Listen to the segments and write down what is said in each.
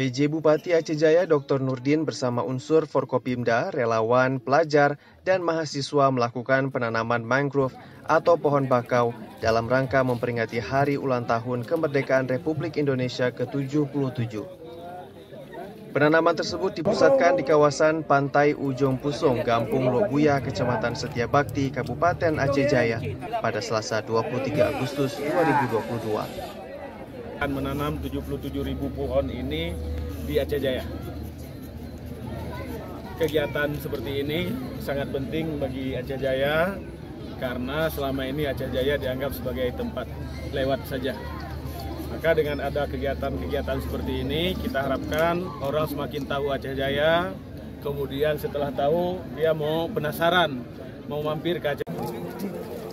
PJ Bupati Aceh Jaya Dr. Nurdin bersama unsur Forkopimda, relawan, pelajar, dan mahasiswa melakukan penanaman mangrove atau pohon bakau dalam rangka memperingati hari ulang tahun kemerdekaan Republik Indonesia ke-77. Penanaman tersebut dipusatkan di kawasan Pantai Ujung Pusong, Gampung Lobuya, Kecamatan Setiabakti, Kabupaten Aceh Jaya pada Selasa 23 Agustus 2022. Akan menanam 77.000 pohon ini di Aceh Jaya. Kegiatan seperti ini sangat penting bagi Aceh Jaya karena selama ini Aceh Jaya dianggap sebagai tempat lewat saja. Maka dengan ada kegiatan-kegiatan seperti ini, kita harapkan orang semakin tahu Aceh Jaya, kemudian setelah tahu dia mau penasaran, mau mampir ke Aceh.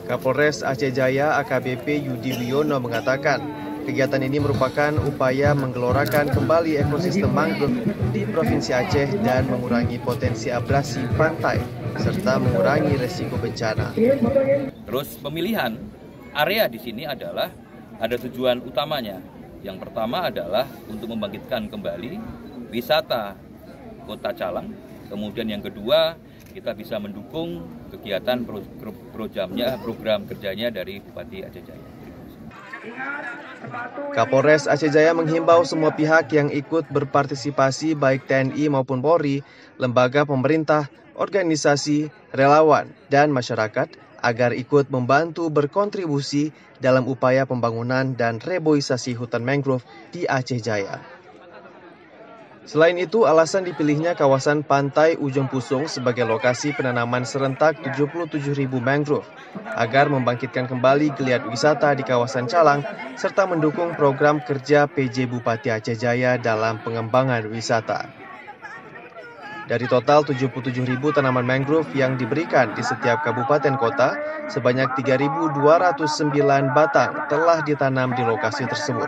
Kapolres Aceh Jaya AKBP Yudi Wiono mengatakan, kegiatan ini merupakan upaya menggelorakan kembali ekosistem mangrove di Provinsi Aceh dan mengurangi potensi abrasi pantai, serta mengurangi resiko bencana. Terus pemilihan area di sini adalah ada tujuan utamanya. Yang pertama adalah untuk membangkitkan kembali wisata Kota Calang. Kemudian yang kedua, kita bisa mendukung kegiatan program kerjanya dari Bupati Aceh Jaya. Kapolres Aceh Jaya menghimbau semua pihak yang ikut berpartisipasi baik TNI maupun Polri, lembaga pemerintah, organisasi, relawan, dan masyarakat agar ikut membantu berkontribusi dalam upaya pembangunan dan reboisasi hutan mangrove di Aceh Jaya. Selain itu, alasan dipilihnya kawasan Pantai Ujung Pusong sebagai lokasi penanaman serentak 77.000 mangrove agar membangkitkan kembali geliat wisata di kawasan Calang serta mendukung program kerja PJ Bupati Aceh Jaya dalam pengembangan wisata. Dari total 77.000 tanaman mangrove yang diberikan di setiap kabupaten kota, sebanyak 3.209 batang telah ditanam di lokasi tersebut.